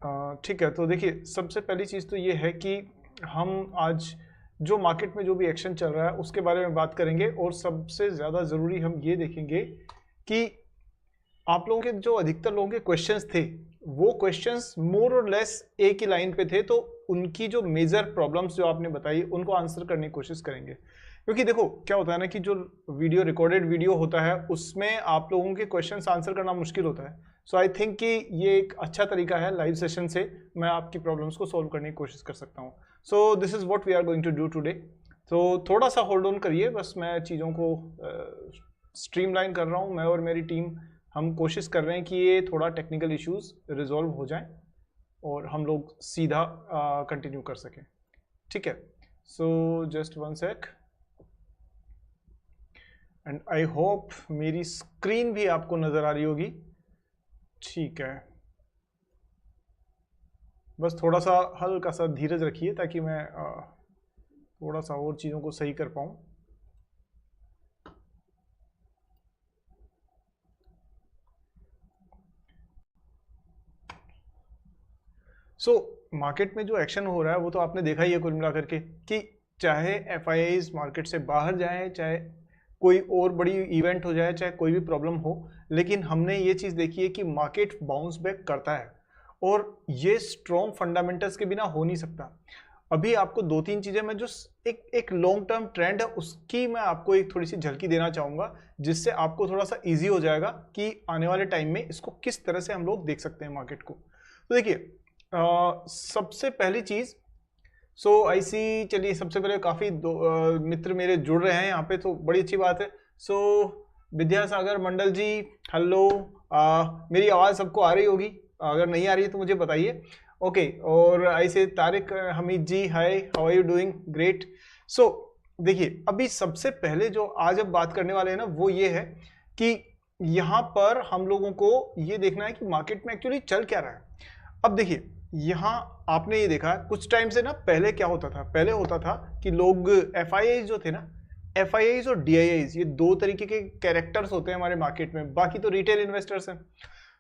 ठीक है, तो देखिए सबसे पहली चीज़ तो ये है कि हम आज जो मार्केट में जो भी एक्शन चल रहा है उसके बारे में बात करेंगे, और सबसे ज़्यादा ज़रूरी हम ये देखेंगे कि आप लोगों के जो अधिकतर लोगों के क्वेश्चंस थे वो क्वेश्चंस मोर और लेस एक ही लाइन पे थे, तो उनकी जो मेजर प्रॉब्लम्स जो आपने बताई उनको आंसर करने की कोशिश करेंगे। क्योंकि देखो क्या होता है ना कि जो वीडियो रिकॉर्डेड वीडियो होता है उसमें आप लोगों के क्वेश्चंस आंसर करना मुश्किल होता है। सो आई थिंक कि ये एक अच्छा तरीका है, लाइव सेशन से मैं आपकी प्रॉब्लम्स को सॉल्व करने की कोशिश कर सकता हूँ। So this is what we are going to do today. तो थोड़ा सा होल्ड ऑन करिए, बस मैं चीज़ों को स्ट्रीमलाइन कर रहा हूँ। मैं और मेरी टीम हम कोशिश कर रहे हैं कि ये थोड़ा टेक्निकल इश्यूज रिजॉल्व हो जाएं और हम लोग सीधा कंटिन्यू कर सकें। ठीक है, so just one sec, and I hope मेरी स्क्रीन भी आपको नज़र आ रही होगी। ठीक है, बस थोड़ा सा हल्का सा धीरज रखिए ताकि मैं थोड़ा सा और चीज़ों को सही कर पाऊँ। सो मार्केट में जो एक्शन हो रहा है वो तो आपने देखा ही है कुल मिलाकर के, कि चाहे एफआईआईज मार्केट से बाहर जाए, चाहे कोई और बड़ी इवेंट हो जाए, चाहे कोई भी प्रॉब्लम हो, लेकिन हमने ये चीज़ देखी है कि मार्केट बाउंस बैक करता है, और ये स्ट्रॉन्ग फंडामेंटल्स के बिना हो नहीं सकता। अभी आपको दो तीन चीज़ें मैं जो एक लॉन्ग टर्म ट्रेंड है उसकी मैं आपको एक थोड़ी सी झलकी देना चाहूँगा, जिससे आपको थोड़ा सा ईजी हो जाएगा कि आने वाले टाइम में इसको किस तरह से हम लोग देख सकते हैं मार्केट को। तो देखिए सबसे पहली चीज, सो आई सी, चलिए सबसे पहले काफी मित्र मेरे जुड़ रहे हैं यहाँ पे, तो बड़ी अच्छी बात है। सो विद्यासागर मंडल जी, हेलो। मेरी आवाज सबको आ रही होगी, अगर नहीं आ रही है तो मुझे बताइए। ओके, और ऐसे Tariq Hameed ji, hi, how are you doing? Great. So देखिए अभी सबसे पहले जो आज अब बात करने वाले हैं ना वो ये है कि यहाँ पर हम लोगों को ये देखना है कि मार्केट में एक्चुअली चल क्या रहा है। अब देखिए यहाँ आपने ये देखा कुछ टाइम से ना, पहले क्या होता था, पहले होता था कि लोग एफआईआईज जो थे ना, एफआईआईज और डीआईआईज, ये दो तरीके के कैरेक्टर्स होते हैं हमारे मार्केट में, बाकी तो रिटेल इन्वेस्टर्स हैं।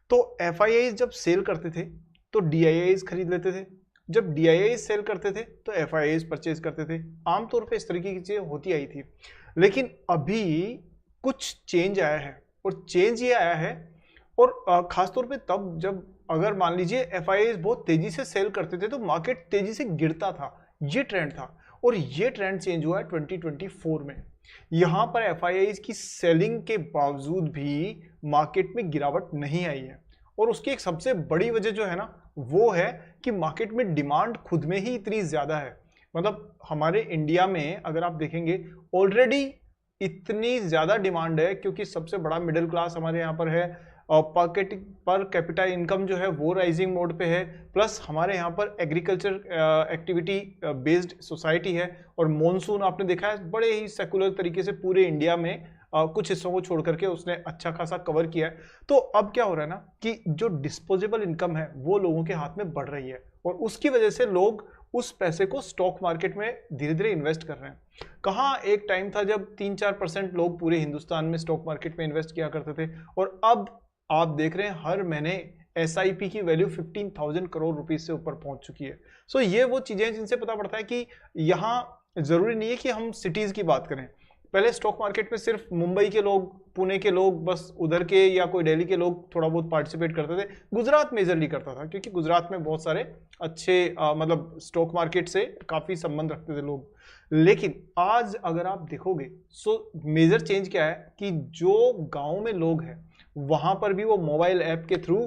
तो एफआईआईज जब सेल करते थे तो डीआईआईज खरीद लेते थे, जब डीआईआईज सेल करते थे तो एफआईआईज परचेज करते थे। आमतौर पे इस तरीके की चीजें होती आई थी, लेकिन अभी कुछ चेंज आया है, और चेंज ये आया है, और खासतौर पे तब जब अगर मान लीजिए एफआईआईज बहुत तेजी से सेल करते थे तो मार्केट तेजी से गिरता था, ये ट्रेंड था। और ये ट्रेंड चेंज हुआ है 2024 में। यहां पर एफआईआईज की सेलिंग के बावजूद भी मार्केट में गिरावट नहीं आई है, और उसकी एक सबसे बड़ी वजह जो है ना वो है कि मार्केट में डिमांड खुद में ही इतनी ज्यादा है। मतलब हमारे इंडिया में अगर आप देखेंगे ऑलरेडी इतनी ज्यादा डिमांड है, क्योंकि सबसे बड़ा मिडिल क्लास हमारे यहाँ पर है, और पर कैपिटा इनकम जो है वो राइजिंग मोड पे है, प्लस हमारे यहाँ पर एग्रीकल्चर एक्टिविटी बेस्ड सोसाइटी है, और मॉनसून आपने देखा है बड़े ही सेकुलर तरीके से पूरे इंडिया में कुछ हिस्सों को छोड़ करके उसने अच्छा खासा कवर किया है। तो अब क्या हो रहा है ना कि जो डिस्पोजेबल इनकम है वो लोगों के हाथ में बढ़ रही है, और उसकी वजह से लोग उस पैसे को स्टॉक मार्केट में धीरे धीरे इन्वेस्ट कर रहे हैं। कहाँ एक टाइम था जब 3-4% लोग पूरे हिंदुस्तान में स्टॉक मार्केट में इन्वेस्ट किया करते थे, और अब आप देख रहे हैं हर महीने एसआईपी की वैल्यू 15,000 करोड़ रुपीस से ऊपर पहुंच चुकी है। सो ये वो चीजें हैं जिनसे पता पड़ता है कि यहाँ जरूरी नहीं है कि हम सिटीज की बात करें। पहले स्टॉक मार्केट में सिर्फ मुंबई के लोग, पुणे के लोग, बस उधर के या कोई दिल्ली के लोग थोड़ा बहुत पार्टिसिपेट करते थे। गुजरात मेजरली करता था, क्योंकि गुजरात में बहुत सारे अच्छे मतलब स्टॉक मार्केट से काफी संबंध रखते थे लोग। लेकिन आज अगर आप देखोगे सो मेजर चेंज क्या है कि जो गांव में लोग हैं वहां पर भी वो मोबाइल ऐप के थ्रू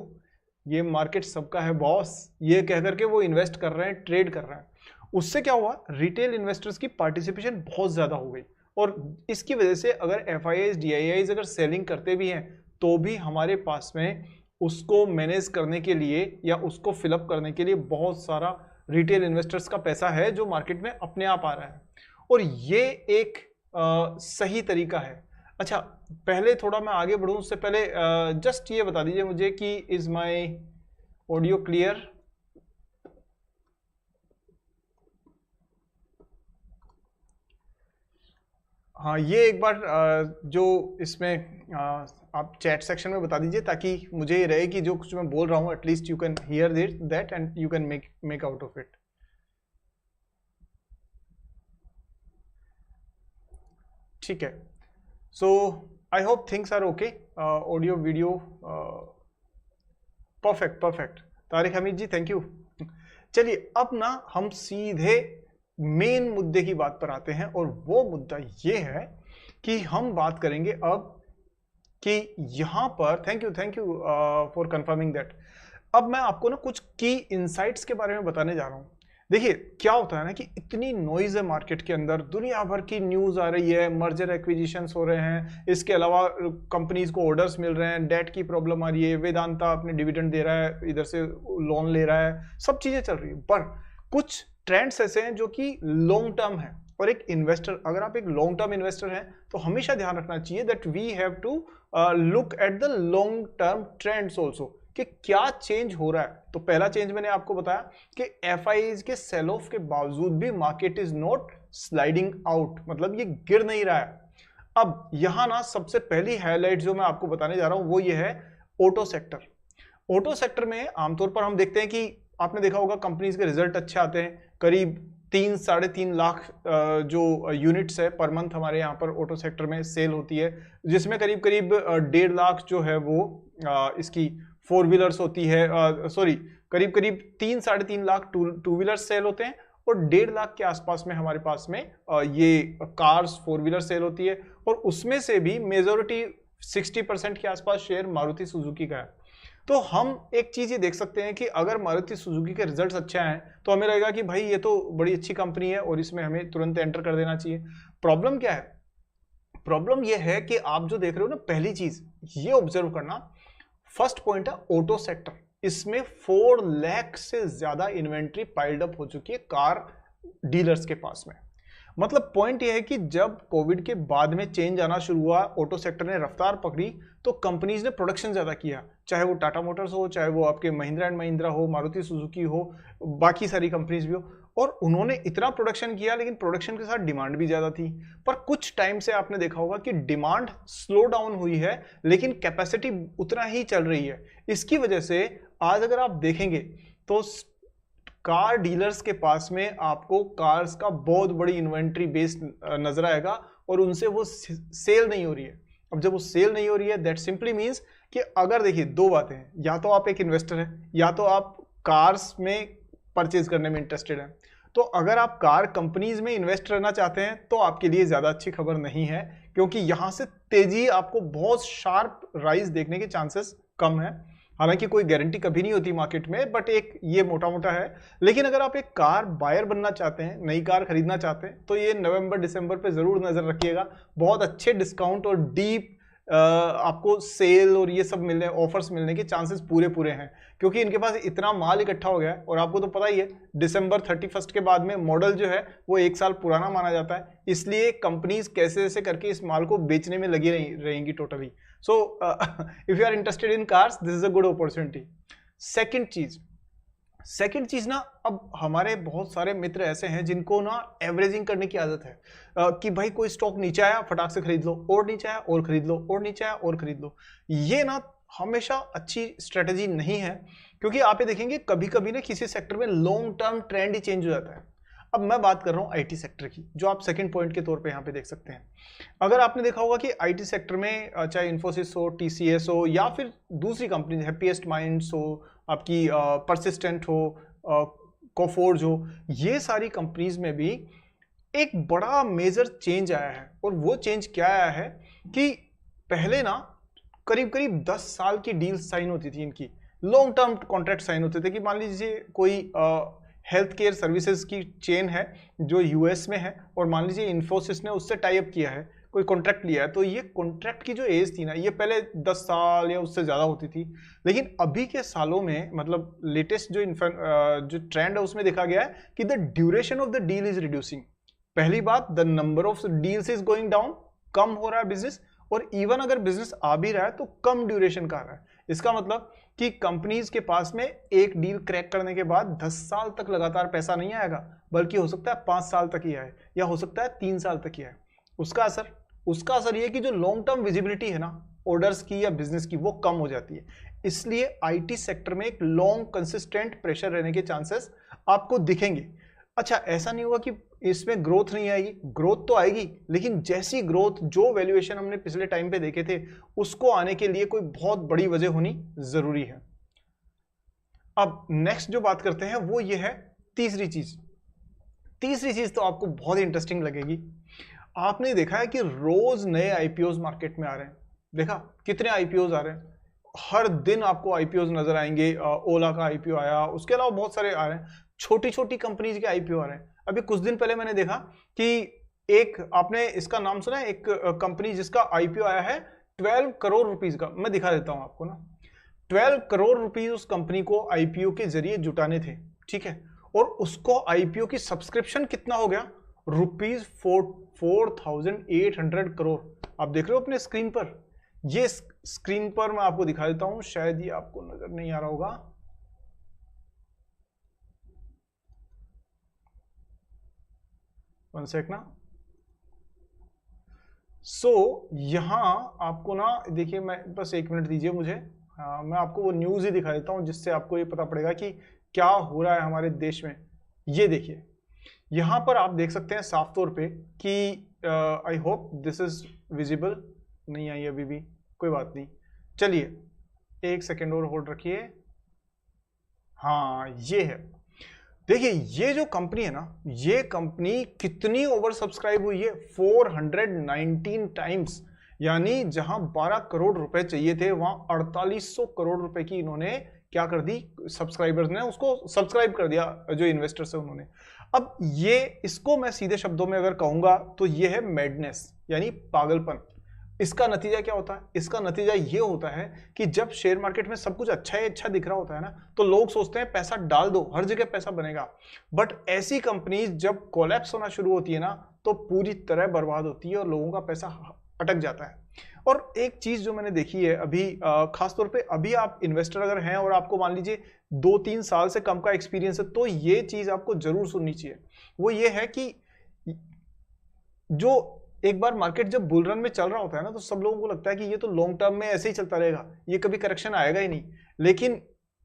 ये मार्केट सबका है बॉस ये कह करके वो इन्वेस्ट कर रहे हैं, ट्रेड कर रहे हैं। उससे क्या हुआ, रिटेल इन्वेस्टर्स की पार्टिसिपेशन बहुत ज्यादा हो गई, और इसकी वजह से अगर एफआईआईज डीआईआईज अगर सेलिंग करते भी हैं तो भी हमारे पास में उसको मैनेज करने के लिए या उसको फिलअप करने के लिए बहुत सारा रिटेल इन्वेस्टर्स का पैसा है जो मार्केट में अपने आप आ रहा है, और ये एक सही तरीका है। अच्छा, पहले थोड़ा मैं आगे बढ़ूं उससे पहले जस्ट ये बता दीजिए मुझे कि इज माय ऑडियो क्लियर? हाँ, ये एक बार जो इसमें आप चैट सेक्शन में बता दीजिए ताकि मुझे ये रहे कि जो कुछ मैं बोल रहा हूँ at least you can hear that and you can make out of it. ठीक है, so I hope things are okay, audio video perfect perfect. Tariq Hameed ji thank you. चलिए अब ना हम सीधे मेन मुद्दे की बात पर आते हैं, और वो मुद्दा ये है कि हम बात करेंगे अब कि यहां पर thank you for confirming that. अब मैं आपको ना कुछ की इनसाइट्स के बारे में बताने जा रहा हूं। देखिए क्या होता है ना कि इतनी नॉइज है मार्केट के अंदर, दुनिया भर की न्यूज आ रही है, मर्जर एक्विजिशंस हो रहे हैं, इसके अलावा कंपनीज को ऑर्डर्स मिल रहे हैं, डेट की प्रॉब्लम आ रही है, वेदांता अपने डिविडेंड दे रहा है, इधर से लोन ले रहा है, सब चीजें चल रही है। पर कुछ ट्रेंड्स ऐसे हैं जो कि लॉन्ग टर्म है, और एक इन्वेस्टर, अगर आप एक लॉन्ग टर्म इन्वेस्टर हैं तो हमेशा ध्यान रखना चाहिए that we have to look at the long term trends also, कि क्या चेंज हो रहा है। तो पहला चेंज मैंने आपको बताया कि एफआईज के सेल ऑफ के बावजूद भी market is not sliding out, मतलब ये गिर नहीं रहा है। अब यहां ना सबसे पहली हाईलाइट जो मैं आपको बताने जा रहा हूं वो ये है ऑटो सेक्टर। ऑटो सेक्टर में आमतौर पर हम देखते हैं कि आपने देखा होगा कंपनीज के रिजल्ट अच्छे आते हैं, करीब 3-3.5 लाख जो यूनिट्स है पर मंथ हमारे यहाँ पर ऑटो सेक्टर में सेल होती है, जिसमें करीब करीब 1.5 लाख जो है वो इसकी 4 व्हीलर्स होती है, सॉरी करीब करीब 3-3.5 लाख टू व्हीलर्स सेल होते हैं, और 1.5 लाख के आसपास में हमारे पास में ये कार्स 4 व्हीलर सेल होती है, और उसमें से भी मेजोरिटी 60% के आसपास शेयर मारुति सुजुकी का है। तो हम एक चीज ये देख सकते हैं कि अगर मारुति सुजुकी के रिजल्ट्स अच्छे आए तो हमें लगेगा कि भाई ये तो बड़ी अच्छी कंपनी है और इसमें हमें तुरंत एंटर कर देना चाहिए। प्रॉब्लम क्या है? प्रॉब्लम ये है कि आप जो देख रहे हो ना, पहली चीज ये ऑब्जर्व करना, फर्स्ट पॉइंट है ऑटो सेक्टर, इसमें 4 लाख से ज्यादा इन्वेंट्री पाइल्ड अप हो चुकी है कार डीलर्स के पास में। मतलब पॉइंट यह है कि जब कोविड के बाद में चेंज आना शुरू हुआ, ऑटो सेक्टर ने रफ्तार पकड़ी, तो कंपनीज ने प्रोडक्शन ज्यादा किया, चाहे वो टाटा मोटर्स हो, चाहे वो आपके महिंद्रा एंड महिंद्रा हो, मारुति सुजुकी हो, बाकी सारी कंपनीज भी हो, और उन्होंने इतना प्रोडक्शन किया, लेकिन प्रोडक्शन के साथ डिमांड भी ज्यादा थी। पर कुछ टाइम से आपने देखा होगा कि डिमांड स्लो डाउन हुई है, लेकिन कैपेसिटी उतना ही चल रही है। इसकी वजह से आज अगर आप देखेंगे तो कार डीलर्स के पास में आपको कार्स का बहुत बड़ी इन्वेंट्री बेस नजर आएगा, और उनसे वो सेल नहीं हो रही है। अब जब वो सेल नहीं हो रही है, दैट सिंपली मींस कि अगर देखिए दो बातें हैं, या तो आप एक इन्वेस्टर हैं, या तो आप कार्स में परचेज करने में इंटरेस्टेड हैं। तो अगर आप कार कंपनीज में इन्वेस्ट रहना चाहते हैं तो आपके लिए ज्यादा अच्छी खबर नहीं है, क्योंकि यहां से तेजी आपको बहुत शार्प राइज देखने के चांसेस कम है। हालांकि कोई गारंटी कभी नहीं होती मार्केट में, बट एक ये मोटा मोटा है। लेकिन अगर आप एक कार बायर बनना चाहते हैं, नई कार खरीदना चाहते हैं, तो ये नवंबर दिसंबर पे जरूर नजर रखिएगा। बहुत अच्छे डिस्काउंट और डीप आपको सेल और ये सब मिलने, ऑफर्स मिलने के चांसेस पूरे हैं, क्योंकि इनके पास इतना माल इकट्ठा हो गया है। और आपको तो पता ही है, दिसंबर 31 के बाद में मॉडल जो है वो 1 साल पुराना माना जाता है, इसलिए कंपनीज कैसे कैसे करके इस माल को बेचने में लगी रहेंगी totally. So if you are interested in cars, this is a good opportunity. Second चीज ना, अब हमारे बहुत सारे मित्र ऐसे हैं जिनको ना एवरेजिंग करने की आदत है, कि भाई कोई स्टॉक नीचे आया फटाक से खरीद लो, और नीचे आया और खरीद लो, और नीचे आया और खरीद लो। ये ना हमेशा अच्छी स्ट्रेटेजी नहीं है, क्योंकि आप ये देखेंगे कभी कभी ना किसी सेक्टर में लॉन्ग टर्म ट्रेंड ही चेंज हो जाता है। अब मैं बात कर रहा हूं आईटी सेक्टर की, जो आप सेकंड पॉइंट के तौर पे यहां पे देख सकते हैं। अगर आपने देखा होगा कि आईटी सेक्टर में चाहे इन्फोसिस हो, टीसीएस हो, या फिर दूसरी कंपनी हैप्पीएस्ट माइंड्स हो, आपकी परसिस्टेंट हो, कोफोर्ज हो, ये सारी कंपनीज में भी एक बड़ा मेजर चेंज आया है। और वो चेंज क्या आया है कि पहले ना करीब करीब 10 साल की डील साइन होती थी, इनकी लॉन्ग टर्म कॉन्ट्रैक्ट साइन होते थे, कि मान लीजिए कोई हेल्थ केयर सर्विसेज की चेन है जो यूएस में है, और मान लीजिए इन्फोसिस ने उससे टाई अप किया है, कोई कॉन्ट्रैक्ट लिया है, तो ये कॉन्ट्रैक्ट की जो एज थी ना, ये पहले 10 साल या उससे ज़्यादा होती थी। लेकिन अभी के सालों में, मतलब लेटेस्ट जो ट्रेंड है उसमें देखा गया है कि the duration of the deal is reducing. पहली बात, the number of deals is going down, कम हो रहा है बिजनेस, और इवन अगर बिजनेस आ भी रहा है तो कम ड्यूरेशन का आ रहा है। इसका मतलब कि कंपनीज के पास में एक डील क्रैक करने के बाद 10 साल तक लगातार पैसा नहीं आएगा, बल्कि हो सकता है 5 साल तक ही आए, या हो सकता है 3 साल तक ही आए। उसका असर ये है कि जो लॉन्ग टर्म विजिबिलिटी है ना, ऑर्डर्स की या बिजनेस की वो कम हो जाती है। इसलिए आईटी सेक्टर में एक लॉन्ग कंसिस्टेंट प्रेशर रहने के चांसेस आपको दिखेंगे। अच्छा, ऐसा नहीं होगा कि इसमें ग्रोथ नहीं आएगी, ग्रोथ तो आएगी, लेकिन जैसी ग्रोथ जो वैल्यूएशन हमने पिछले टाइम पे देखे थे उसको आने के लिए कोई बहुत बड़ी वजह होनी जरूरी है। अब नेक्स्ट जो बात करते हैं वो ये है तीसरी चीज। तीसरी चीज तो आपको बहुत ही इंटरेस्टिंग लगेगी। आपने देखा है कि रोज नए आईपीओ मार्केट में आ रहे हैं। देखा कितने आईपीओ आ रहे हैं, हर दिन आपको आईपीओ नजर आएंगे। ओला का आईपीओ आया, उसके अलावा बहुत सारे आ रहे हैं, छोटी छोटी कंपनीज के आईपीओ आ रहे हैं। अभी कुछ दिन पहले मैंने देखा कि एक, आपने इसका नाम सुना है, एक कंपनी जिसका आईपीओ आया है 12 करोड़ रुपीस का। मैं दिखा देता हूं आपको ना, 12 करोड़ रुपीस उस कंपनी को आईपीओ के जरिए जुटाने थे, ठीक है। और उसको आईपीओ की सब्सक्रिप्शन कितना हो गया, रुपीज 4800 करोड़। आप देख रहे हो अपने स्क्रीन पर, ये स्क्रीन पर मैं आपको दिखा देता हूं, शायद ये आपको नजर नहीं आ रहा होगा। वन सेक ना। यहां आपको ना देखिए, मैं बस 1 मिनट दीजिए मुझे। मैं आपको वो न्यूज ही दिखा देता हूं जिससे आपको ये पता पड़ेगा कि क्या हो रहा है हमारे देश में। ये देखिए, यहां पर आप देख सकते हैं साफ तौर पे कि I hope this is visible. नहीं आई अभी भी, कोई बात नहीं, चलिए 1 सेकेंड और होल्ड रखिए। हाँ, ये है। देखिए ये जो कंपनी है ना, ये कंपनी कितनी ओवर सब्सक्राइब हुई है, 419 टाइम्स। यानी जहां 12 करोड़ रुपए चाहिए थे वहां 4800 करोड़ रुपए की इन्होंने क्या कर दी, सब्सक्राइबर्स ने उसको सब्सक्राइब कर दिया, जो इन्वेस्टर्स है उन्होंने। अब ये, इसको मैं सीधे शब्दों में अगर कहूंगा तो ये है मैडनेस, यानी पागलपन। इसका नतीजा क्या होता है, इसका नतीजा ये होता है कि जब शेयर मार्केट में सब कुछ अच्छा ही अच्छा दिख रहा होता है ना, तो लोग सोचते हैं पैसा डाल दो, हर जगह पैसा बनेगा। बट ऐसी कंपनीज जब कोलैप्स होना शुरू होती है ना, तो पूरी तरह बर्बाद होती है और लोगों का पैसा अटक जाता है। और एक चीज जो मैंने देखी है अभी, खास तौर पे अभी आप इन्वेस्टर अगर हैं और आपको मान लीजिए 2-3 साल से कम का एक्सपीरियंस है, तो ये चीज आपको जरूर सुननी चाहिए। वो ये है कि जो एक बार मार्केट जब बुल रन में चल रहा होता है ना, तो सब लोगों को लगता है कि ये तो लॉन्ग टर्म में ऐसे ही चलता रहेगा, ये कभी करेक्शन आएगा ही नहीं। लेकिन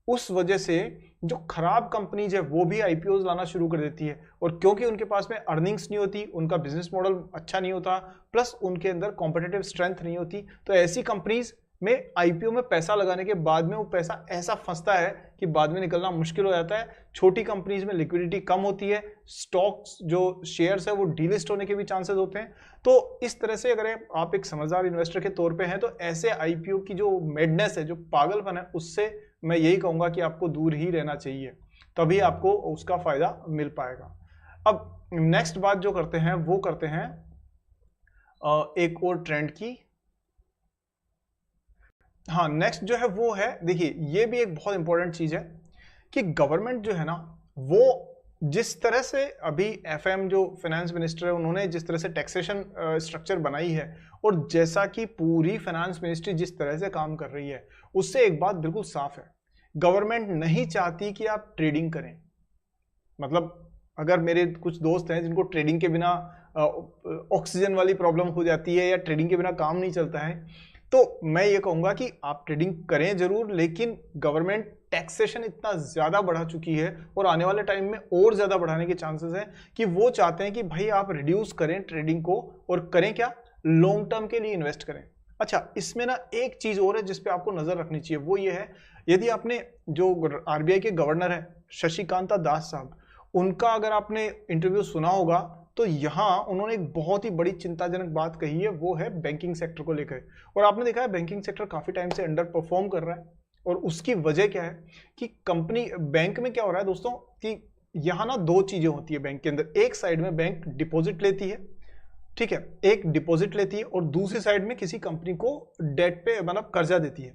उस वजह से जो खराब कंपनीज है वो भी आईपीओ लाना शुरू कर देती है, और क्योंकि उनके पास में अर्निंग्स नहीं होती, उनका बिजनेस मॉडल अच्छा नहीं होता, प्लस उनके अंदर कॉम्पिटिटिव स्ट्रेंथ नहीं होती, तो ऐसी कंपनीज में आईपीओ में पैसा लगाने के बाद में वो पैसा ऐसा फंसता है कि बाद में निकलना मुश्किल हो जाता है। छोटी कंपनीज में लिक्विडिटी कम होती है, स्टॉक्स जो शेयर्स है वो डीलिस्ट होने के भी चांसेस होते हैं। तो इस तरह से अगर आप एक समझदार इन्वेस्टर के तौर पे हैं, तो ऐसे आईपीओ की जो मैडनेस है, जो पागलपन है, उससे मैं यही कहूंगा कि आपको दूर ही रहना चाहिए, तभी आपको उसका फायदा मिल पाएगा। अब नेक्स्ट बात जो करते हैं वो करते हैं एक और ट्रेंड की। हाँ, नेक्स्ट जो है वो है, देखिए ये भी एक बहुत इंपॉर्टेंट चीज है कि गवर्नमेंट जो है ना, वो जिस तरह से अभी एफएम जो फाइनेंस मिनिस्टर है, उन्होंने जिस तरह से टैक्सेशन स्ट्रक्चर बनाई है, और जैसा कि पूरी फाइनेंस मिनिस्ट्री जिस तरह से काम कर रही है, उससे एक बात बिल्कुल साफ है, गवर्नमेंट नहीं चाहती कि आप ट्रेडिंग करें। मतलब अगर मेरे कुछ दोस्त हैं जिनको ट्रेडिंग के बिना ऑक्सीजन वाली प्रॉब्लम हो जाती है या ट्रेडिंग के बिना काम नहीं चलता है, तो मैं ये कहूंगा कि आप ट्रेडिंग करें जरूर, लेकिन गवर्नमेंट टैक्सेशन इतना ज्यादा बढ़ा चुकी है और आने वाले टाइम में और ज्यादा बढ़ाने के चांसेस हैं कि वो चाहते हैं कि भाई आप रिड्यूस करें ट्रेडिंग को और करें क्या, लॉन्ग टर्म के लिए इन्वेस्ट करें। अच्छा, इसमें ना एक चीज और है जिसपे आपको नजर रखनी चाहिए, वो ये है, यदि आपने जो आरबीआई के गवर्नर है शशिकांता दास साहब, उनका अगर आपने इंटरव्यू सुना होगा, तो यहां उन्होंने एक बहुत ही बड़ी चिंताजनक बात कही है, वो है बैंकिंग सेक्टर को लेकर। और आपने देखा है बैंकिंग सेक्टर काफी टाइम से अंडर परफॉर्म कर रहा है, और उसकी वजह क्या है कि कंपनी, बैंक में क्या हो रहा है दोस्तों कि यहां ना दो चीजें होती है बैंक के अंदर। एक साइड में बैंक डिपॉजिट लेती है, ठीक है, एक डिपॉजिट लेती है, और दूसरी साइड में किसी कंपनी को डेट पे मतलब कर्जा देती है।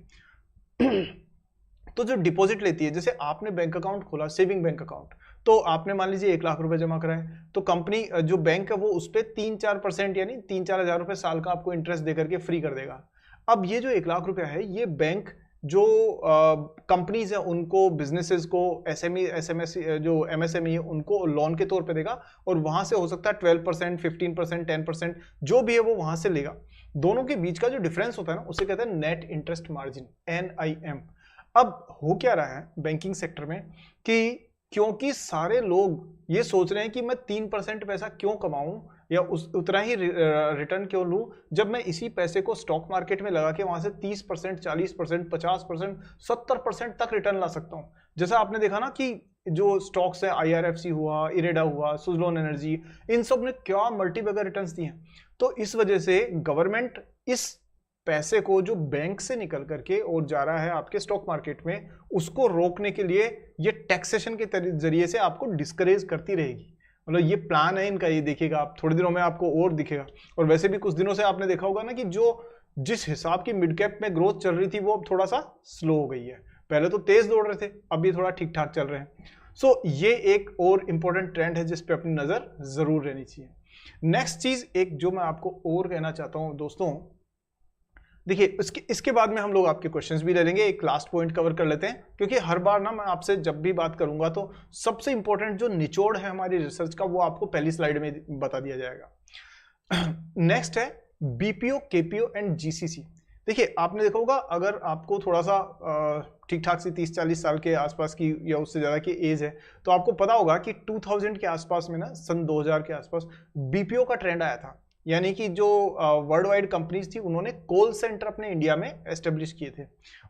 तो जो डिपॉजिट लेती है, जैसे आपने बैंक अकाउंट खोला, सेविंग बैंक अकाउंट, तो आपने मान लीजिए 1 लाख रुपए जमा कराए, तो कंपनी जो बैंक है वो उस पर 3-4% यानी 3-4 हजार रुपए साल का आपको इंटरेस्ट देकर के फ्री कर देगा। अब ये जो 1 लाख रुपया है, ये बैंक जो कंपनीज है उनको, बिजनेसेस को, एसएमएसई जो एमएसएमई है उनको लोन के तौर पे देगा, और वहां से हो सकता है 12%, 15%, 10% जो भी है वो वहां से लेगा। दोनों के बीच का जो डिफरेंस होता है ना उसे कहते हैं नेट इंटरेस्ट मार्जिन, NIM। अब हो क्या रहा है बैंकिंग सेक्टर में कि क्योंकि सारे लोग ये सोच रहे हैं कि मैं 3% पैसा क्यों कमाऊं या उतना ही रिटर्न क्यों लूं, जब मैं इसी पैसे को स्टॉक मार्केट में लगा के वहां से 30%, 40%, 50%, 70% तक रिटर्न ला सकता हूं। जैसा आपने देखा ना कि जो स्टॉक्स है, IRFC हुआ, इरेडा हुआ, सुजलोन एनर्जी, इन सब ने क्या मल्टी बैगर रिटर्न्स दिए। तो इस वजह से गवर्नमेंट इस पैसे को जो बैंक से निकल करके और जा रहा है आपके स्टॉक मार्केट में, उसको रोकने के लिए ये टैक्सेशन के जरिए से आपको डिस्करेज करती रहेगी। मतलब ये प्लान है इनका, ये देखिएगा आप थोड़े दिनों में आपको और दिखेगा। और वैसे भी कुछ दिनों से आपने देखा होगा ना कि जो जिस हिसाब की मिड कैप में ग्रोथ चल रही थी वो अब थोड़ा सा स्लो हो गई है। पहले तो तेज दौड़ रहे थे, अब ये थोड़ा ठीक ठाक चल रहे हैं। सो ये एक और इंपॉर्टेंट ट्रेंड है जिस पे अपनी नजर जरूर रहनी चाहिए। नेक्स्ट चीज एक जो मैं आपको और कहना चाहता हूं दोस्तों, देखिए इसके बाद में हम लोग आपके क्वेश्चंस भी ले लेंगे। एक लास्ट पॉइंट कवर कर लेते हैं, क्योंकि हर बार ना मैं आपसे जब भी बात करूंगा तो सबसे इंपॉर्टेंट जो निचोड़ है हमारी रिसर्च का वो आपको पहली स्लाइड में बता दिया जाएगा। नेक्स्ट है BPO, KPO एंड GCC। देखिए आपने देखा होगा, अगर आपको थोड़ा सा ठीक ठाक सी 30-40 साल के आसपास की या उससे ज्यादा की एज है तो आपको पता होगा कि 2000 के आसपास में ना, सन 2000 के आसपास BPO का ट्रेंड आया था। यानी कि जो वर्ल्ड वाइड कंपनीज थी उन्होंने कॉल सेंटर अपने इंडिया में एस्टेब्लिश किए थे।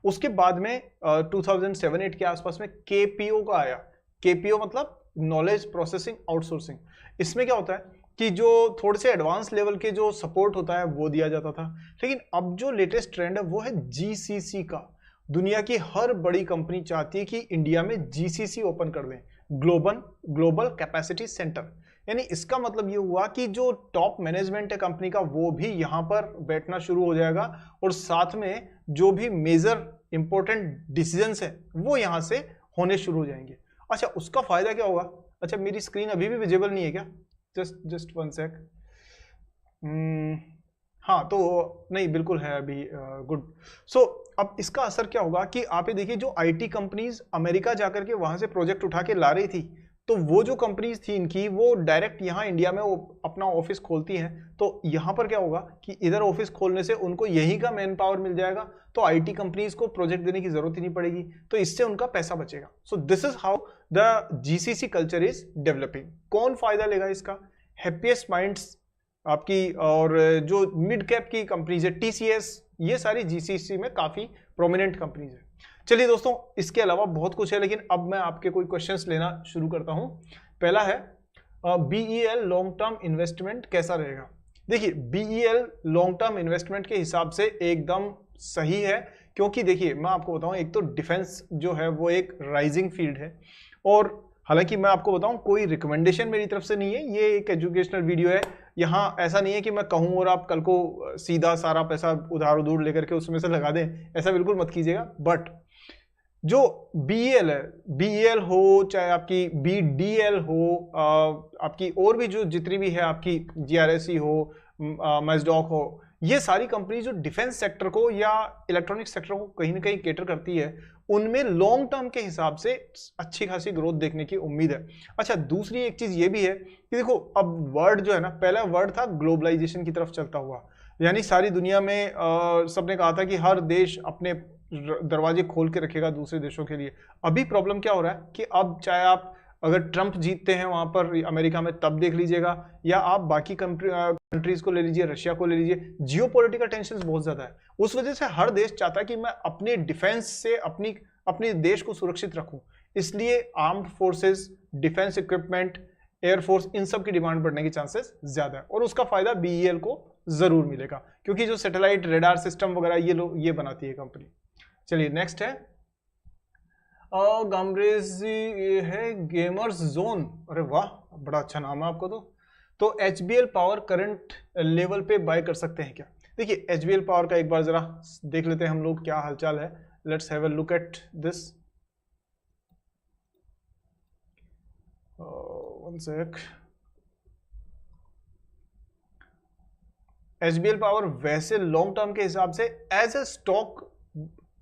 उसके बाद में 2007-8 के आसपास में KPO का आया। KPO मतलब नॉलेज प्रोसेसिंग आउटसोर्सिंग। इसमें क्या होता है कि जो थोड़े से एडवांस लेवल के जो सपोर्ट होता है वो दिया जाता था। लेकिन अब जो लेटेस्ट ट्रेंड है वो है GCC का। दुनिया की हर बड़ी कंपनी चाहती है कि इंडिया में GCC ओपन कर दें, ग्लोबल कैपेसिटी सेंटर। यानी इसका मतलब ये हुआ कि जो टॉप मैनेजमेंट है कंपनी का वो भी यहां पर बैठना शुरू हो जाएगा और साथ में जो भी मेजर इंपॉर्टेंट डिसीजंस है वो यहां से होने शुरू हो जाएंगे। अच्छा, उसका फायदा क्या होगा? अच्छा, मेरी स्क्रीन अभी भी विजिबल नहीं है क्या? Just one sec. हाँ, तो नहीं, बिल्कुल है अभी। गुड। सो अब इसका असर क्या होगा कि आप ये देखिए, जो IT कंपनीज अमेरिका जाकर के वहां से प्रोजेक्ट उठा के ला रही थी, तो वो जो कंपनीज थी इनकी वो डायरेक्ट यहाँ इंडिया में वो अपना ऑफिस खोलती हैं। तो यहाँ पर क्या होगा कि इधर ऑफिस खोलने से उनको यहीं का मैन पावर मिल जाएगा, तो IT कंपनीज को प्रोजेक्ट देने की जरूरत ही नहीं पड़ेगी, तो इससे उनका पैसा बचेगा। So this is how the GCC culture is developing. कौन फायदा लेगा इसका? हैप्पीएस्ट माइंड्स आपकी, और जो मिड कैप की कंपनीज है TCS, ये सारी GCC में काफी प्रोमिनेंट कंपनीज है। चलिए दोस्तों, इसके अलावा बहुत कुछ है, लेकिन अब मैं आपके कोई क्वेश्चंस लेना शुरू करता हूं। पहला है BEL लॉन्ग टर्म इन्वेस्टमेंट कैसा रहेगा? देखिए, BEL लॉन्ग टर्म इन्वेस्टमेंट के हिसाब से एकदम सही है, क्योंकि देखिए मैं आपको बताऊं, एक तो डिफेंस जो है वो एक राइजिंग फील्ड है, और हालांकि मैं आपको बताऊं कोई रिकमेंडेशन मेरी तरफ से नहीं है, ये एक एजुकेशनल वीडियो है। यहाँ ऐसा नहीं है कि मैं कहूं और आप कल को सीधा सारा पैसा उधार उधूर लेकर के उसमें से लगा दें, ऐसा बिल्कुल मत कीजिएगा। बट जो BEL है, BEL हो चाहे आपकी BDL हो, आपकी और भी जो जितनी भी है आपकी GRSE हो, मैस्डॉक हो, ये सारी कंपनी जो डिफेंस सेक्टर को या इलेक्ट्रॉनिक सेक्टर को कहीं ना कहीं केटर करती है, उनमें लॉन्ग टर्म के हिसाब से अच्छी खासी ग्रोथ देखने की उम्मीद है। अच्छा, दूसरी एक चीज ये भी है कि देखो, अब वर्ल्ड जो है ना, पहला वर्ल्ड था ग्लोबलाइजेशन की तरफ चलता हुआ, यानी सारी दुनिया में सबने कहा था कि हर देश अपने दरवाजे खोल के रखेगा दूसरे देशों के लिए। अभी प्रॉब्लम क्या हो रहा है कि अब चाहे आप अगर ट्रंप जीतते हैं वहां पर अमेरिका में, तब देख लीजिएगा, या आप बाकी कंट्रीज को ले लीजिए, रशिया को ले लीजिए, जियोपॉलिटिकल टेंशन बहुत ज्यादा है। उस वजह से हर देश चाहता है कि मैं अपने डिफेंस से अपने देश को सुरक्षित रखूं, इसलिए armed forces, defence equipment, air force, इन सब की डिमांड बढ़ने की चांसेस ज्यादा है, और उसका फायदा BEL को जरूर मिलेगा, क्योंकि जो सैटेलाइट रेडार सिस्टम वगैरह ये बनाती है कंपनी। चलिए नेक्स्ट है गामरेजी, ये है गेमर्स जोन। अरे वाह, बड़ा अच्छा नाम है आपको। तो HBL पावर करंट लेवल पे बाय कर सकते हैं क्या? देखिए, HBL पावर का एक बार जरा देख लेते हैं हम लोग क्या हालचाल है। Let's have a look at this. One sec. HBL power वैसे लॉन्ग टर्म के हिसाब से एज ए स्टॉक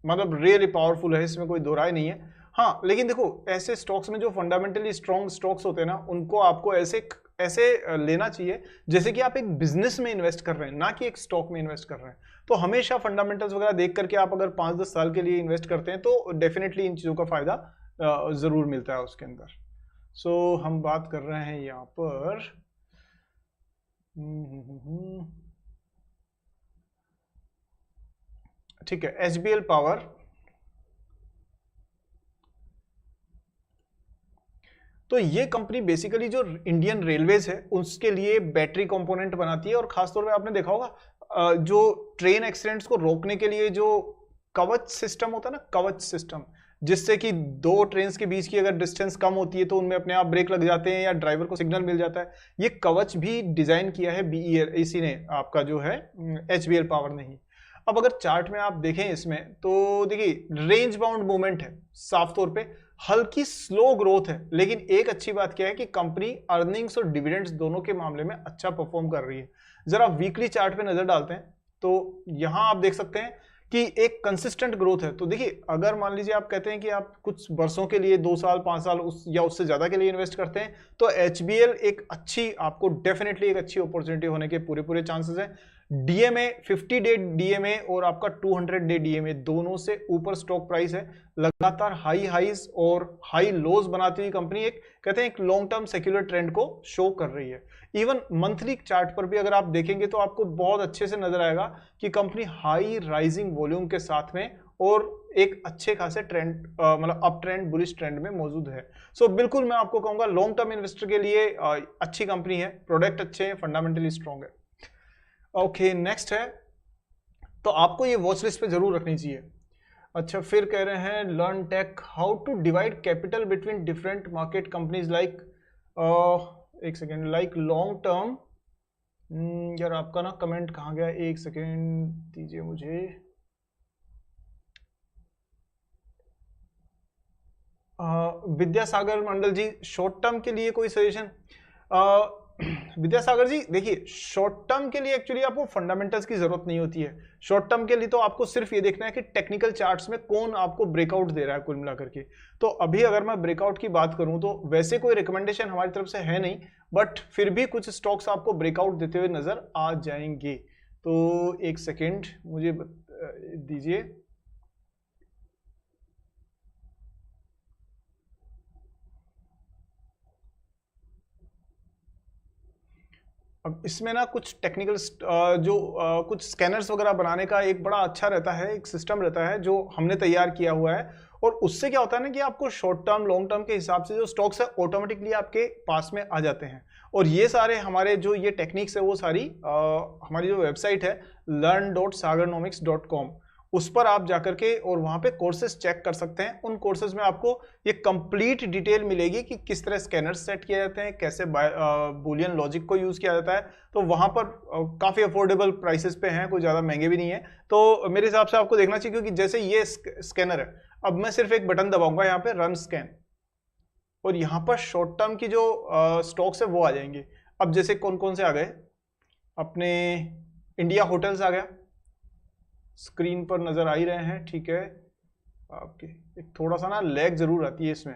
मतलब रियली पावरफुल है, इसमें कोई दो राय नहीं है। हाँ, लेकिन देखो, ऐसे स्टॉक्स में जो फंडामेंटली स्ट्रॉन्ग स्टॉक्स होते हैं ना, उनको आपको ऐसे ऐसे लेना चाहिए जैसे कि आप एक बिजनेस में इन्वेस्ट कर रहे हैं, ना कि एक स्टॉक में इन्वेस्ट कर रहे हैं। तो हमेशा फंडामेंटल्स वगैरह देख करके आप अगर 5-10 साल के लिए इन्वेस्ट करते हैं तो डेफिनेटली इन चीज़ों का फायदा जरूर मिलता है उसके अंदर। सो हम बात कर रहे हैं यहाँ पर ठीक है, एचबीएल पावर। तो ये कंपनी बेसिकली जो इंडियन रेलवेज है उसके लिए बैटरी कंपोनेंट बनाती है, और खासतौर पे आपने देखा होगा जो ट्रेन एक्सीडेंट्स को रोकने के लिए जो कवच सिस्टम होता है ना, कवच सिस्टम, जिससे कि दो ट्रेन्स के बीच की अगर डिस्टेंस कम होती है तो उनमें अपने आप ब्रेक लग जाते हैं या ड्राइवर को सिग्नल मिल जाता है। ये कवच भी डिजाइन किया है बीईएल, इसी ने, आपका जो है एचबीएल पावर ने ही। अब अगर चार्ट में आप देखें इसमें तो देखिए रेंज बाउंड मूवमेंट है, साफ तौर पे हल्की स्लो ग्रोथ है, लेकिन एक अच्छी बात क्या है कि कंपनी अर्निंग्स और डिविडेंड्स दोनों के मामले में अच्छा परफॉर्म कर रही है। जरा वीकली चार्ट पे नजर डालते हैं तो यहां आप देख सकते हैं कि एक कंसिस्टेंट ग्रोथ है। तो देखिए अगर मान लीजिए आप कहते हैं कि आप कुछ वर्षों के लिए 2 साल 5 साल या उससे ज्यादा के लिए इन्वेस्ट करते हैं तो एचबीएल एक अच्छी, आपको डेफिनेटली एक अच्छी अपॉर्चुनिटी होने के पूरे चांसेस हैं। डीएमए 50 डे डीएमए और आपका 200 डे डीएमए दोनों से ऊपर स्टॉक प्राइस है, लगातार हाई हाईज और हाई लोज बनाती हुई कंपनी एक, कहते हैं एक लॉन्ग टर्म सेक्युलर ट्रेंड को शो कर रही है। इवन मंथली चार्ट पर भी अगर आप देखेंगे तो आपको बहुत अच्छे से नजर आएगा कि कंपनी हाई राइजिंग वॉल्यूम के साथ में और एक अच्छे खासे ट्रेंड, मतलब अप ट्रेंड, बुलिश ट्रेंड में मौजूद है। सो बिल्कुल मैं आपको कहूंगा लॉन्ग टर्म इन्वेस्टर के लिए अच्छी कंपनी है, प्रोडक्ट अच्छे हैं, फंडामेंटली स्ट्रॉन्ग है। ओके नेक्स्ट है, तो आपको ये वॉच लिस्ट पे जरूर रखनी चाहिए। अच्छा, फिर कह रहे हैं learn tech, how to divide capital between different market companies like, एक सेकेंड, लाइक लॉन्ग टर्म। यार आपका ना कमेंट कहाँ गया, एक सेकेंड दीजिए मुझे। विद्यासागर मंडल जी, शॉर्ट टर्म के लिए कोई सजेशन? विद्यासागर जी देखिए, शॉर्ट टर्म के लिए एक्चुअली आपको फंडामेंटल्स की जरूरत नहीं होती है। शॉर्ट टर्म के लिए तो आपको सिर्फ ये देखना है कि टेक्निकल चार्ट्स में कौन आपको ब्रेकआउट दे रहा है कुल मिलाकर के। तो अभी अगर मैं ब्रेकआउट की बात करूं तो वैसे कोई रिकमेंडेशन हमारी तरफ से है नहीं, बट फिर भी कुछ स्टॉक्स आपको ब्रेकआउट देते हुए नजर आ जाएंगे। तो एक सेकेंड मुझे दीजिए। अब इसमें ना कुछ टेक्निकल जो कुछ स्कैनर्स वगैरह बनाने का एक बड़ा अच्छा रहता है, एक सिस्टम रहता है जो हमने तैयार किया हुआ है, और उससे क्या होता है ना कि आपको शॉर्ट टर्म लॉन्ग टर्म के हिसाब से जो स्टॉक्स है ऑटोमेटिकली आपके पास में आ जाते हैं। और ये सारे हमारे जो ये टेक्निक्स है वो सारी हमारी जो वेबसाइट है learn.sagarnomics.com, उस पर आप जाकर के और वहां पे कोर्सेज चेक कर सकते हैं। उन कोर्सेज में आपको ये कंप्लीट डिटेल मिलेगी कि किस तरह स्कैनर्स सेट किए जाते हैं, कैसे बुलियन लॉजिक को यूज किया जाता है। तो वहां पर काफी अफोर्डेबल प्राइसेस पे हैं, कोई ज्यादा महंगे भी नहीं है। तो मेरे हिसाब से आपको देखना चाहिए, क्योंकि जैसे ये स्कैनर है, अब मैं सिर्फ एक बटन दबाऊंगा यहाँ पे रन स्कैन, और यहाँ पर शॉर्ट टर्म की जो स्टॉक्स है वो आ जाएंगे। अब जैसे कौन कौन से आ गए, अपने इंडिया होटल्स आ गया, स्क्रीन पर नजर आ ही रहे हैं, ठीक है आपके। एक थोड़ा सा ना लैग जरूर आती है इसमें,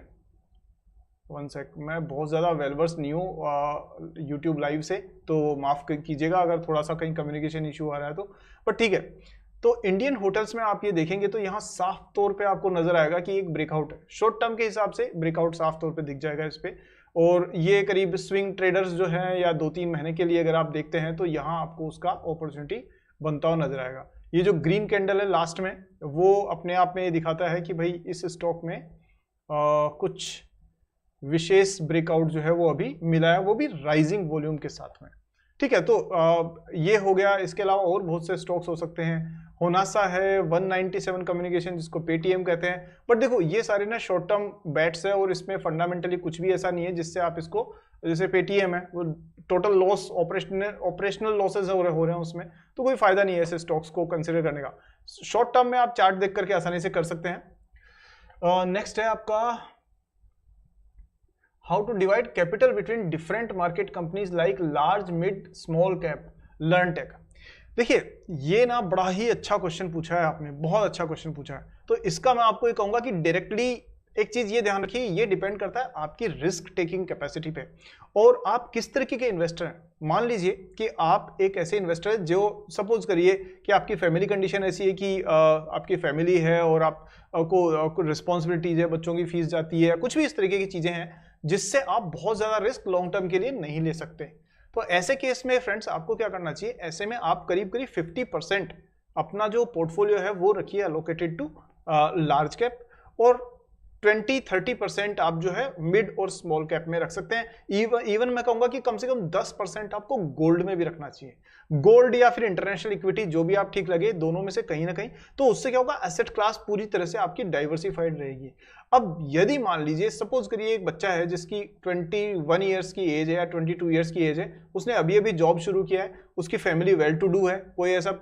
1 सेक, मैं बहुत ज़्यादा वेलवर्स नहीं हूँ यूट्यूब लाइव से, तो माफ़ कीजिएगा अगर थोड़ा सा कहीं कम्युनिकेशन इशू आ रहा है तो, पर ठीक है। तो इंडियन होटल्स में आप ये देखेंगे तो यहाँ साफ तौर पे आपको नजर आएगा कि एक ब्रेकआउट है, शॉर्ट टर्म के हिसाब से ब्रेकआउट साफ तौर पे दिख जाएगा इस पे। और ये करीब स्विंग ट्रेडर्स जो हैं या 2-3 महीने के लिए अगर आप देखते हैं तो यहाँ आपको उसका अपॉर्चुनिटी बनता हुआ नजर आएगा। ये जो ग्रीन कैंडल है लास्ट में, वो अपने आप में ये दिखाता है कि भाई इस स्टॉक में कुछ विशेष ब्रेकआउट जो है वो अभी मिला है, वो भी राइजिंग वॉल्यूम के साथ में, ठीक है। तो ये हो गया। इसके अलावा और बहुत से स्टॉक्स हो सकते हैं, होनासा है, 197 कम्युनिकेशन जिसको पेटीएम कहते हैं। बट देखो ये सारे ना शॉर्ट टर्म बैट्स है और इसमें फंडामेंटली कुछ भी ऐसा नहीं है जिससे आप इसको, जैसे पेटीएम है वो टोटल लॉस, ऑपरेशनल लॉसेज हो रहे हैं उसमें, तो कोई फायदा नहीं है ऐसे स्टॉक्स को कंसिडर करने का। शॉर्ट टर्म में आप चार्ट देख करके आसानी से कर सकते हैं। नेक्स्ट है आपका how to divide capital between different market companies like large, mid, small cap, learn tech. देखिए ये ना बड़ा ही अच्छा क्वेश्चन पूछा है आपने, बहुत अच्छा क्वेश्चन पूछा है। तो इसका मैं आपको ये कहूंगा कि डायरेक्टली एक चीज ये ध्यान रखिए, ये डिपेंड करता है आपकी रिस्क टेकिंग कैपेसिटी पे और आप किस तरीके के इन्वेस्टर हैं। मान लीजिए कि आप एक ऐसे इन्वेस्टर है जो, सपोज करिए कि आपकी फैमिली कंडीशन ऐसी है कि आपकी फैमिली है और आपको रिस्पॉन्सिबिलिटीज है, बच्चों की फीस जाती है, कुछ भी इस तरीके की चीजें हैं जिससे आप बहुत ज्यादा रिस्क लॉन्ग टर्म के लिए नहीं ले सकते। तो ऐसे केस में फ्रेंड्स आपको क्या करना चाहिए, ऐसे में आप करीब करीब 50% अपना जो पोर्टफोलियो है वो रखिए अलोकेटेड टू लार्ज कैप और 20-30% आप जो है मिड और स्मॉल कैप में रख सकते हैं। इवन मैं कहूंगा कि कम से कम 10% आपको गोल्ड में भी रखना चाहिए, गोल्ड या फिर इंटरनेशनल इक्विटी, जो भी आप ठीक लगे, दोनों में से कहीं ना कहीं। तो उससे क्या होगा, एसेट क्लास पूरी तरह से आपकी डाइवर्सिफाइड रहेगी। अब यदि मान लीजिए सपोज करिए एक बच्चा है जिसकी 21 ईयर्स की एज है या 22 ईयर्स की एज है, उसने अभी अभी जॉब शुरू किया है, उसकी फैमिली वेल टू डू है, कोई ऐसा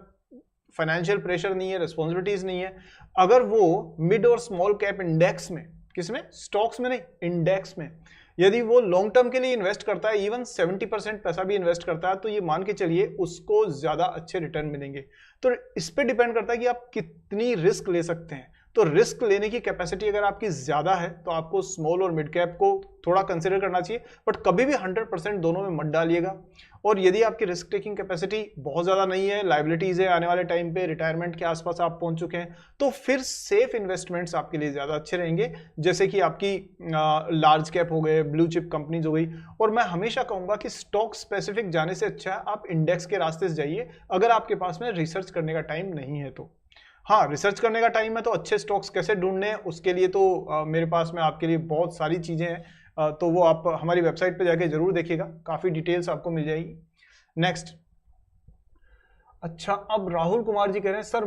फाइनेंशियल प्रेशर नहीं है, रिस्पॉन्सिबिलिटीज नहीं है। अगर वो मिड और स्मॉल कैप इंडेक्स में, किसमें, स्टॉक्स में नहीं, इंडेक्स में, यदि वो लॉन्ग टर्म के लिए इन्वेस्ट करता है, इवन 70% पैसा भी इन्वेस्ट करता है, तो ये मान के चलिए उसको ज्यादा अच्छे रिटर्न मिलेंगे। तो इस पे डिपेंड करता है कि आप कितनी रिस्क ले सकते हैं। तो रिस्क लेने की कैपेसिटी अगर आपकी ज्यादा है तो आपको स्मॉल और मिड कैप को थोड़ा कंसिडर करना चाहिए, बट कभी भी 100% दोनों में मत डालिएगा। और यदि आपकी रिस्क टेकिंग कैपेसिटी बहुत ज्यादा नहीं है, लायबिलिटीज है, आने वाले टाइम पे रिटायरमेंट के आसपास आप पहुंच चुके हैं, तो फिर सेफ इन्वेस्टमेंट्स आपके लिए ज्यादा अच्छे रहेंगे, जैसे कि आपकी लार्ज कैप हो गए, ब्लू चिप कंपनीज हो गई। और मैं हमेशा कहूंगा कि स्टॉक स्पेसिफिक जाने से अच्छा है आप इंडेक्स के रास्ते से जाइए, अगर आपके पास में रिसर्च करने का टाइम नहीं है तो। हाँ, रिसर्च करने का टाइम है तो अच्छे स्टॉक्स कैसे ढूंढने हैं उसके लिए तो मेरे पास में आपके लिए बहुत सारी चीजें हैं, तो वो आप हमारी वेबसाइट पे जाके जरूर देखिएगा, काफी डिटेल्स आपको मिल जाएगी। नेक्स्ट, अच्छा, अब राहुल कुमार जी कह रहे हैं सर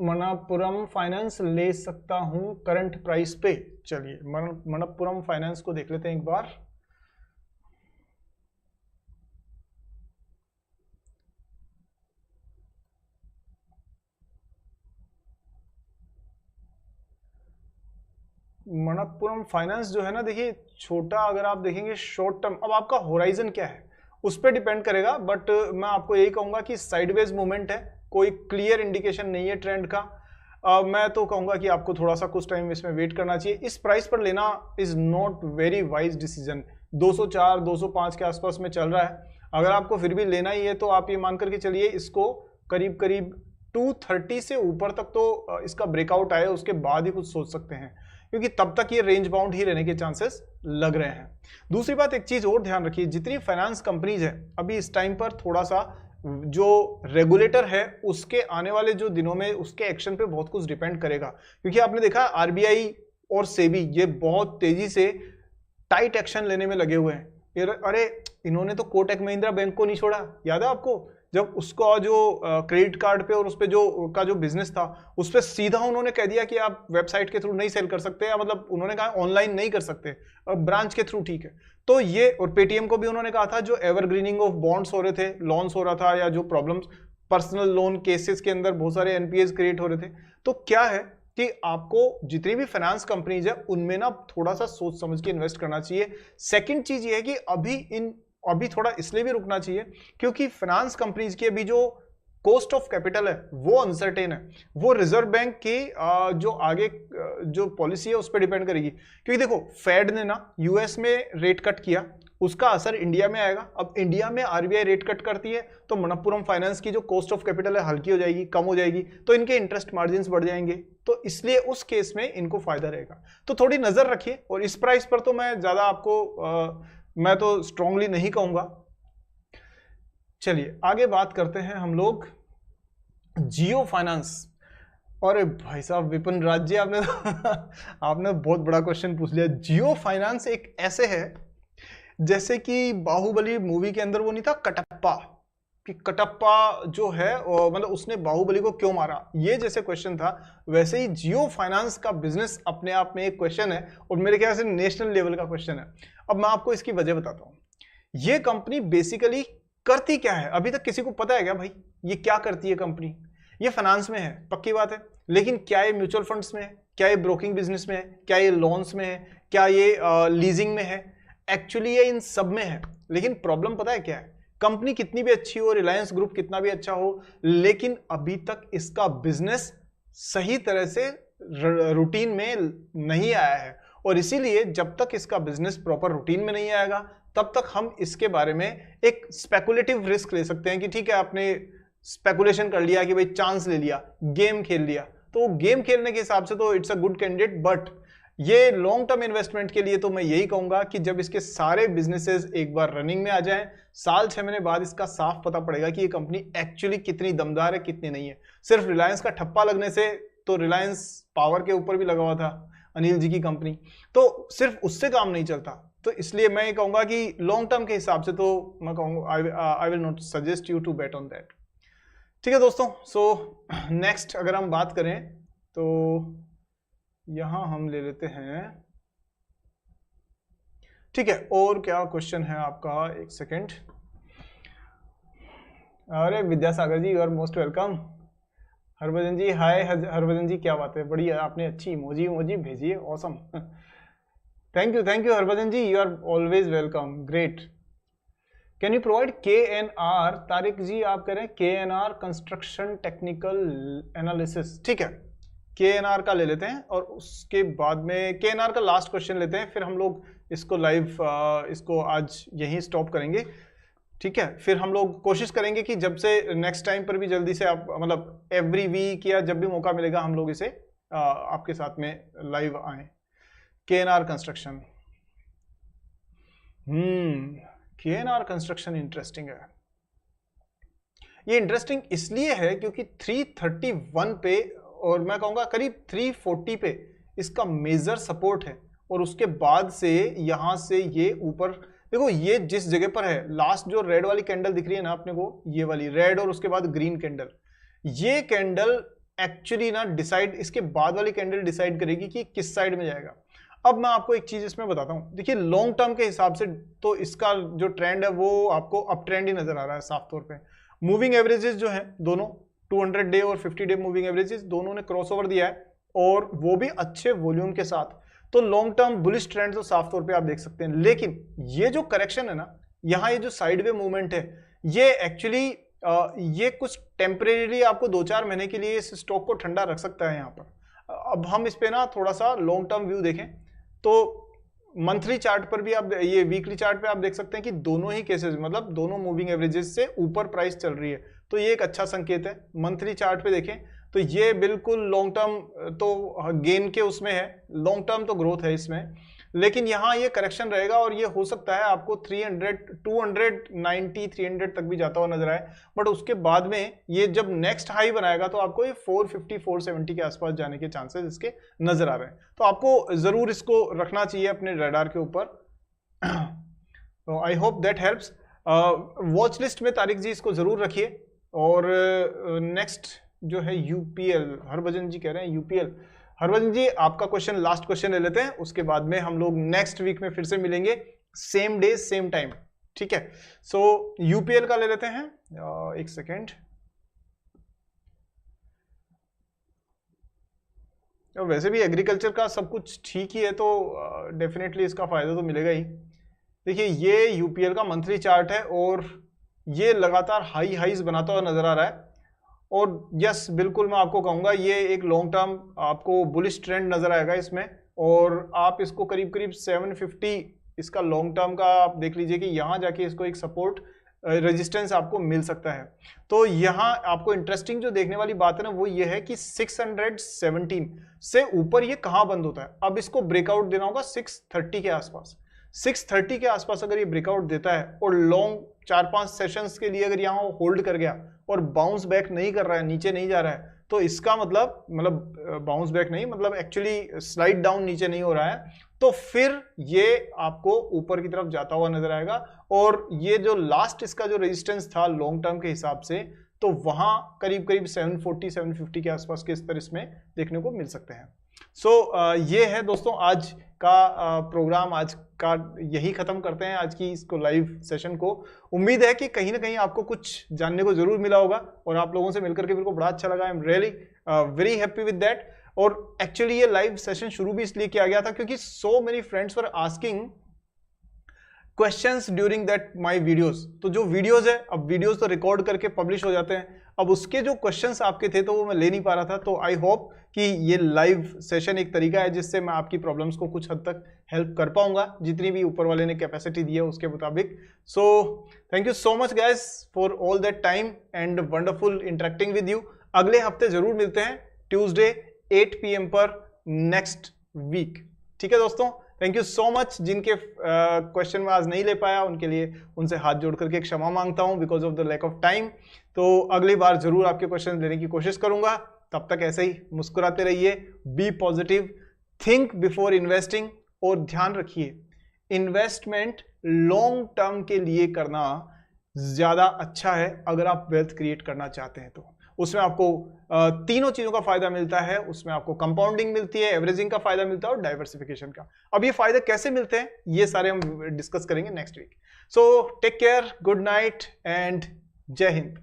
मनप्पुरम फाइनेंस ले सकता हूं करंट प्राइस पे। चलिए मनप्पुरम फाइनेंस को देख लेते हैं एक बार। मनप्पुरम फाइनेंस जो है ना, देखिए छोटा, अगर आप देखेंगे शॉर्ट टर्म, अब आपका होराइजन क्या है उस पर डिपेंड करेगा, बट मैं आपको यही कहूंगा कि साइडवेज मूवमेंट है, कोई क्लियर इंडिकेशन नहीं है ट्रेंड का। मैं तो कहूंगा कि आपको थोड़ा सा कुछ टाइम इसमें वेट करना चाहिए। इस प्राइस पर लेना is not very wise decision. 204 205 के आसपास में चल रहा है, अगर आपको फिर भी लेना ही है तो आप ये मान करके चलिए इसको करीब करीब 230 से ऊपर तक तो इसका ब्रेकआउट आए उसके बाद ही कुछ सोच सकते हैं, क्योंकि तब तक ये रेंज बाउंड ही रहने के चांसेस लग रहे हैं। दूसरी बात, एक चीज और ध्यान रखिए, जितनी फाइनेंस कंपनीज है अभी इस टाइम पर थोड़ा सा जो रेगुलेटर है उसके आने वाले जो दिनों में उसके एक्शन पे बहुत कुछ डिपेंड करेगा, क्योंकि आपने देखा आरबीआई और सेबी ये बहुत तेजी से टाइट एक्शन लेने में लगे हुए हैं। अरे इन्होंने तो कोटक महिंद्रा बैंक को नहीं छोड़ा, याद है आपको, जब उसका जो क्रेडिट कार्ड पे और उस पे जो बिजनेस था उस पे सीधा उन्होंने कह दिया कि आप वेबसाइट के थ्रू नहीं सेल कर सकते, या मतलब उन्होंने कहा ऑनलाइन नहीं कर सकते, ब्रांच के थ्रू ठीक है। तो ये, और पेटीएम को भी उन्होंने कहा था जो एवरग्रीनिंग ऑफ बॉन्ड्स हो रहे थे, लॉन्स हो रहा था, या जो प्रॉब्लम्स पर्सनल लोन केसेस के अंदर बहुत सारे एनपीएस क्रिएट हो रहे थे। तो क्या है कि आपको जितनी भी फाइनेंस कंपनीज है उनमें ना थोड़ा सा सोच समझ के इन्वेस्ट करना चाहिए। सेकंड चीज ये है कि अभी थोड़ा इसलिए भी रुकना चाहिए क्योंकि फाइनेंस कंपनीज की अभी जो कॉस्ट ऑफ कैपिटल है वो अनसर्टेन है, वो रिजर्व बैंक की जो आगे जो पॉलिसी है उस पर डिपेंड करेगी। क्योंकि देखो फेड ने ना यूएस में रेट कट किया, उसका असर इंडिया में आएगा। अब इंडिया में आरबीआई रेट कट करती है तो मनप्पुरम फाइनेंस की जो कॉस्ट ऑफ कैपिटल है हल्की हो जाएगी, कम हो जाएगी, तो इनके इंटरेस्ट मार्जिन बढ़ जाएंगे, तो इसलिए उस केस में इनको फायदा रहेगा। तो थोड़ी नजर रखिए, और इस प्राइस पर तो मैं ज्यादा आपको मैं तो स्ट्रांगली नहीं कहूंगा। चलिए आगे बात करते हैं हम लोग जियो फाइनेंस। और भाई साहब विपिन राज जी, आपने बहुत बड़ा क्वेश्चन पूछ लिया। जियो फाइनेंस एक ऐसे है जैसे कि बाहुबली मूवी के अंदर वो नहीं था कटप्पा, कि कटप्पा जो है मतलब उसने बाहुबली को क्यों मारा, ये जैसे क्वेश्चन था, वैसे ही जियो फाइनेंस का बिजनेस अपने आप में एक क्वेश्चन है, और मेरे ख्याल से नेशनल लेवल का क्वेश्चन है। अब मैं आपको इसकी वजह बताता हूं। ये कंपनी बेसिकली करती क्या है, अभी तक किसी को पता है क्या भाई ये क्या करती है कंपनी? ये फाइनेंस में है, पक्की बात है, लेकिन क्या ये म्यूचुअल फंड्स में है, क्या ये ब्रोकिंग बिजनेस में है, क्या ये लोन्स में है, क्या ये लीजिंग में है? एक्चुअली ये इन सब में है। लेकिन प्रॉब्लम पता है क्या है, कंपनी कितनी भी अच्छी हो, रिलायंस ग्रुप कितना भी अच्छा हो, लेकिन अभी तक इसका बिजनेस सही तरह से रूटीन में नहीं आया है, और इसीलिए जब तक इसका बिजनेस प्रॉपर रूटीन में नहीं आएगा तब तक हम इसके बारे में एक स्पेकुलेटिव रिस्क ले सकते हैं कि ठीक है आपने स्पेकुलेशन कर लिया कि भाई चांस ले लिया, गेम खेल लिया, तो गेम खेलने के हिसाब से तो it's a good candidate, but ये लॉन्ग टर्म इन्वेस्टमेंट के लिए तो मैं यही कहूंगा कि जब इसके सारे बिजनेसेस एक बार रनिंग में आ जाएं, साल 6 महीने बाद इसका साफ पता पड़ेगा कि ये कंपनी एक्चुअली कितनी दमदार है कितनी नहीं है। सिर्फ रिलायंस का ठप्पा लगने से, तो रिलायंस पावर के ऊपर भी लगा हुआ था अनिल जी की कंपनी, तो सिर्फ उससे काम नहीं चलता। तो इसलिए मैं ये कहूंगा कि लॉन्ग टर्म के हिसाब से तो मैं कहूंगा I will not suggest you to bet on that. ठीक है दोस्तों, सो नेक्स्ट अगर हम बात करें तो यहां हम ले लेते हैं, ठीक है, और क्या क्वेश्चन है आपका, एक सेकेंड। अरे Vidyasagar ji, you are most welcome. Harbhajan ji hi, Harbhajan ji क्या बात है, बड़ी आपने अच्छी इमोजी भेजी है, awesome. Thank you Harbhajan ji, you are always welcome, great. Can you provide KNR, Tariq ji आप कह रहे हैं KNR कंस्ट्रक्शन टेक्निकल एनालिसिस, ठीक है, KNR का ले लेते हैं और उसके बाद में KNR का लास्ट क्वेश्चन लेते हैं, फिर हम लोग इसको लाइव इसको आज यहीं स्टॉप करेंगे, ठीक है। फिर हम लोग कोशिश करेंगे कि जब से नेक्स्ट टाइम पर भी जल्दी से आप मतलब एवरी वीक या जब भी मौका मिलेगा हम लोग इसे आपके साथ में लाइव आए। KNR construction, KNR construction interesting है। ये इंटरेस्टिंग इसलिए है क्योंकि 331 पे और मैं कहूंगा करीब 340 पे इसका मेजर सपोर्ट है, और उसके बाद से यहां से ये ऊपर देखो, ये जिस जगह पर है, लास्ट जो रेड वाली कैंडल दिख रही है ना अपने को, ये वाली रेड और उसके बाद ग्रीन कैंडल, ये कैंडल एक्चुअली ना डिसाइड, इसके बाद वाली कैंडल डिसाइड करेगी कि किस साइड में जाएगा। अब मैं आपको एक चीज इसमें बताता हूं, देखिए लॉन्ग टर्म के हिसाब से तो इसका जो ट्रेंड है वो आपको अप ट्रेंड ही नजर आ रहा है साफ तौर पे। मूविंग एवरेजेस जो है दोनों 200 डे और 50 डे मूविंग एवरेजेस दोनों ने क्रॉसओवर दिया है, और वो भी अच्छे वॉल्यूम के साथ, तो लॉन्ग टर्म बुलिश ट्रेंड तो साफ तौर पे आप देख सकते हैं। लेकिन ये जो करेक्शन है ना, यहाँ ये जो साइडवे मूवमेंट है, ये एक्चुअली ये कुछ टेम्परेरी आपको 2-4 महीने के लिए इस स्टॉक को ठंडा रख सकता है यहाँ पर। अब हम इस पे ना थोड़ा सा लॉन्ग टर्म व्यू देखें तो मंथली चार्ट पर भी आप, ये वीकली चार्ट पे आप देख सकते हैं कि दोनों ही केसेस मतलब दोनों मूविंग एवरेजेस से ऊपर प्राइस चल रही है, तो ये एक अच्छा संकेत है। मंथली चार्ट पे देखें तो ये बिल्कुल लॉन्ग टर्म तो गेन के उसमें है, लॉन्ग टर्म तो ग्रोथ है इसमें, लेकिन यहाँ ये करेक्शन रहेगा और ये हो सकता है आपको 290 300 तक भी जाता हुआ नजर आए, बट उसके बाद में ये जब नेक्स्ट हाई बनाएगा तो आपको ये 450 470 के आसपास जाने के चांसेस इसके नजर आ रहे हैं, तो आपको जरूर इसको रखना चाहिए अपने रडार के ऊपर। तो I hope that helps. Watch list में तारिक जी इसको जरूर रखिए। और नेक्स्ट जो है UPL, हरभजन जी कह रहे हैं UPL। हरभजन जी आपका क्वेश्चन लास्ट क्वेश्चन ले लेते हैं, उसके बाद में हम लोग नेक्स्ट वीक में फिर से मिलेंगे, सेम डे सेम टाइम, ठीक है। सो UPL का ले लेते हैं, एक सेकेंड। वैसे भी एग्रीकल्चर का सब कुछ ठीक ही है, तो डेफिनेटली इसका फायदा तो मिलेगा ही। देखिए ये UPL का मंथली चार्ट है और ये लगातार हाईज बनाता हुआ नजर आ रहा है, और यस बिल्कुल मैं आपको कहूंगा ये एक लॉन्ग टर्म आपको बुलिश ट्रेंड नजर आएगा इसमें, और आप इसको करीब करीब 750 इसका लॉन्ग टर्म का आप देख लीजिए कि यहाँ जाके इसको एक सपोर्ट रेजिस्टेंस आपको मिल सकता है। तो यहाँ आपको इंटरेस्टिंग जो देखने वाली बात है ना वो ये है कि 617 से ऊपर ये कहाँ बंद होता है। अब इसको ब्रेकआउट देना होगा 630 के आसपास, 630 के आसपास अगर ये ब्रेकआउट देता है और लॉन्ग 4-5 सेशंस के लिए अगर यहाँ होल्ड कर गया और बाउंस बैक नहीं कर रहा है, नीचे नहीं जा रहा है, तो इसका मतलब बाउंस बैक नहीं, मतलब एक्चुअली स्लाइड डाउन नीचे नहीं हो रहा है, तो फिर ये आपको ऊपर की तरफ जाता हुआ नजर आएगा। और ये जो लास्ट इसका जो रेजिस्टेंस था लॉन्ग टर्म के हिसाब से, तो वहां करीब करीब 740 750 के आसपास के स्तर इसमें देखने को मिल सकते हैं। सो ये है दोस्तों आज का प्रोग्राम, आज का यही खत्म करते हैं आज की इसको लाइव सेशन को। उम्मीद है कि कहीं ना कहीं आपको कुछ जानने को जरूर मिला होगा, और आप लोगों से मिलकर के मेरे को बड़ा अच्छा लगा। I am really very happy with that. और एक्चुअली ये लाइव सेशन शुरू भी इसलिए किया गया था क्योंकि so many friends were asking questions during that my videos. तो जो वीडियोस है, अब वीडियोस तो रिकॉर्ड करके पब्लिश हो जाते हैं, अब उसके जो क्वेश्चंस आपके थे तो वो मैं ले नहीं पा रहा था, तो आई होप कि ये लाइव सेशन एक तरीका है जिससे मैं आपकी प्रॉब्लम्स को कुछ हद तक हेल्प कर पाऊंगा, जितनी भी ऊपर वाले ने कैपेसिटी दी है उसके मुताबिक। So thank you so much guys for all that time and wonderful interacting with you. अगले हफ्ते जरूर मिलते हैं ट्यूसडे 8 PM पर नेक्स्ट वीक। ठीक है दोस्तों, थैंक यू सो मच। जिनके क्वेश्चन में आज नहीं ले पाया उनके लिए उनसे हाथ जोड़ करके क्षमा मांगता हूं because of the lack of time. तो अगली बार जरूर आपके क्वेश्चन लेने की कोशिश करूंगा। तब तक ऐसे ही मुस्कुराते रहिए, be positive, think before investing, और ध्यान रखिए इन्वेस्टमेंट लॉन्ग टर्म के लिए करना ज्यादा अच्छा है अगर आप वेल्थ क्रिएट करना चाहते हैं तो। उसमें आपको तीनों चीजों का फायदा मिलता है, उसमें आपको कंपाउंडिंग मिलती है, एवरेजिंग का फायदा मिलता है और डाइवर्सिफिकेशन का। अब ये फायदे कैसे मिलते हैं ये सारे हम डिस्कस करेंगे next week. So take care, good night and जय हिंद।